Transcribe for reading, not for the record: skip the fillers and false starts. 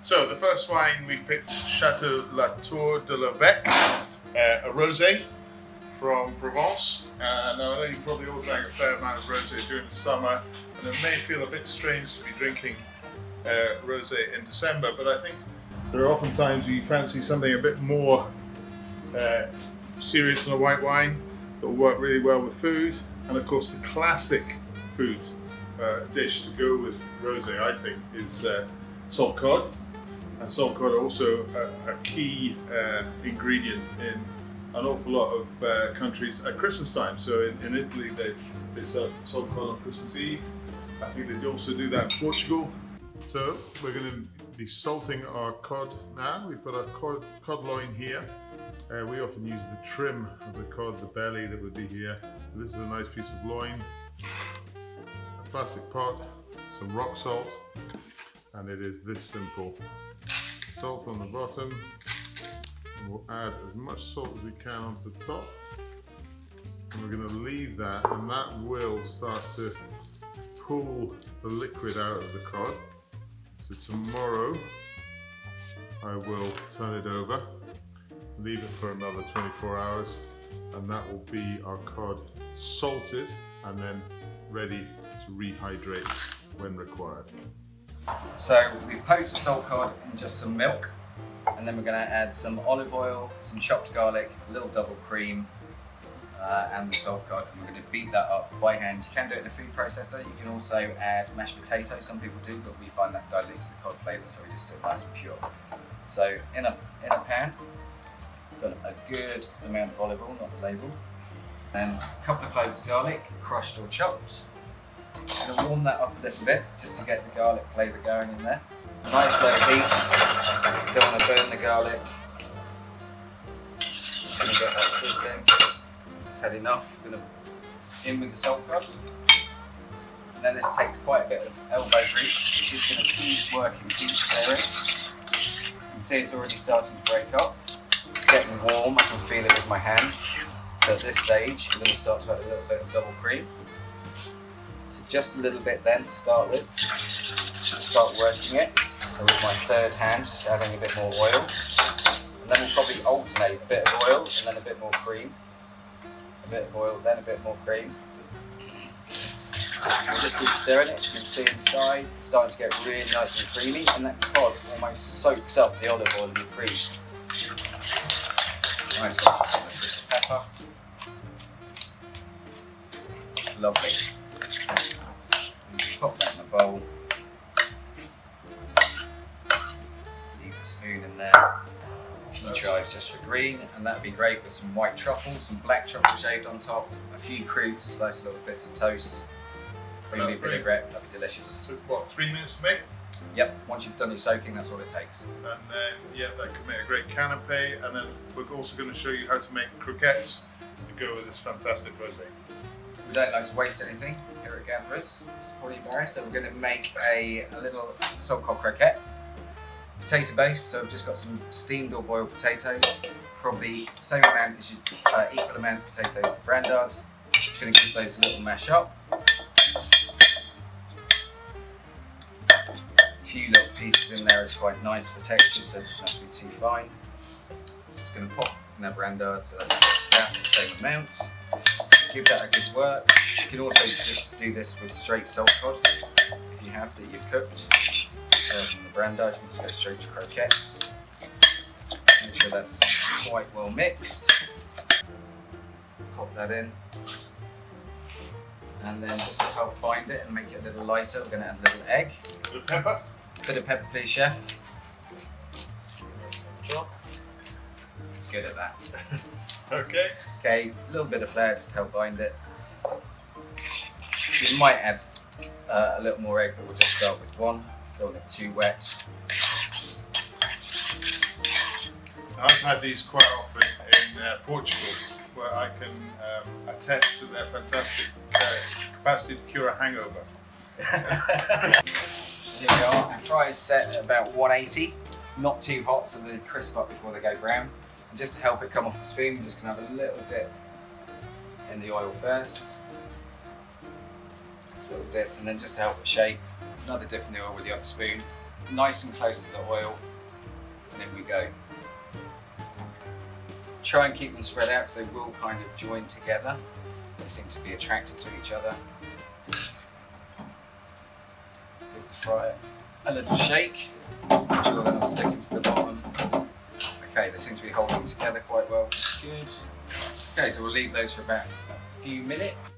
So the first wine we've picked, Châteaux Tour Evêque, a rosé from Provence. Now I know you probably all drank a fair amount of rosé during the summer, and it may feel a bit strange to be drinking rosé in December, but I think there are often times you fancy something a bit more serious than a white wine that will work really well with food. And of course, the classic food dish to go with rosé, I think, is salt cod. And salt cod also a key ingredient in an awful lot of countries at Christmas time. So in Italy, they serve salt cod on Christmas Eve. I think they also do that in Portugal. So we're going to be salting our cod now. We've got our cod loin here. We often use the trim of the cod, the belly that would be here. This is a nice piece of loin, a plastic pot, some rock salt, and it is this simple. Salt on the bottom, and we'll add as much salt as we can onto the top. And we're going to leave that, and that will start to pull the liquid out of the cod. So tomorrow I will turn it over, leave it for another 24 hours, and that will be our cod salted and then ready to rehydrate when required. So we poached the salt cod in just some milk, and then we're going to add some olive oil, some chopped garlic, a little double cream, and the salt cod, and we're going to beat that up by hand. You can do it in a food processor. You can also add mashed potatoes, some people do, but we find that dilutes the cod flavour, so we just do it nice and pure. So in a pan, got a good amount of olive oil, not the label, and a couple of cloves of garlic, crushed or chopped. I'm going to warm that up a little bit just to get the garlic flavour going in there. Nice low heat, you don't want to burn the garlic. Just going to get that sizzling. It's had enough. I'm going to in with the salt cod. And then this takes quite a bit of elbow grease, which is going to keep working, keep stirring. You can see it's already starting to break up. It's getting warm, I can feel it with my hand. So at this stage, I'm going to start to add a little bit of double cream. So just a little bit then to start with. Start working it. So with my third hand, just adding a bit more oil. And then we'll probably alternate a bit of oil and then a bit more cream. A bit of oil, then a bit more cream. We'll just keep stirring it. You can see inside, it's starting to get really nice and creamy, and that cod almost soaks up the olive oil and the cream. Nice, got pepper. Lovely. Pop that in a bowl. Leave the spoon in there. A few chives just for green, and that'd be great with some white truffle, some black truffle shaved on top, a few croutes, sliced little bits of toast. Creamy vinaigrette, that'd be delicious. Took what, 3 minutes to make? Yep, once you've done your soaking, that's all it takes. And then, yeah, that could make a great canapé. And then we're also going to show you how to make croquettes to go with this fantastic rosé. We don't like to waste anything here at Gambrers, Barry, so we're going to make a little salt cod croquette. Potato base, so I've just got some steamed or boiled potatoes, probably the same amount as equal amount of potatoes to Grandad. Just going to keep those a little mash up. A few little pieces in there is quite nice for texture, so it doesn't have to be too fine. Just going to pop in that Grandad, so that's that the same amount. Give that a good work. You can also just do this with straight salt cod if you have that you've cooked. From the Grandad, you can just go straight to croquettes. Make sure that's quite well mixed. Pop that in. And then just to help bind it and make it a little lighter, we're going to add a little egg. A bit of pepper. Bit of pepper, please, chef. It's good at that. Okay. Okay, a little bit of flour just to help bind it. You might add a little more egg, but we'll just start with one. Don't want it too wet. I've had these quite often in Portugal, where I can attest to their fantastic capacity to cure a hangover. Here we are, our fry is set at about 180, not too hot so they crisp up before they go brown. And just to help it come off the spoon, we're just going to have a little dip in the oil first. A little dip, and then just to help it shape, another dip in the oil with the other spoon. nice and close to the oil, and in we go. Try and keep them spread out because they will kind of join together. They seem to be attracted to each other. Give the fryer a little shake, just make sure they're not sticking to the bottom. Okay, they seem to be holding together quite well, which is good. Okay, so we'll leave those for about a few minutes.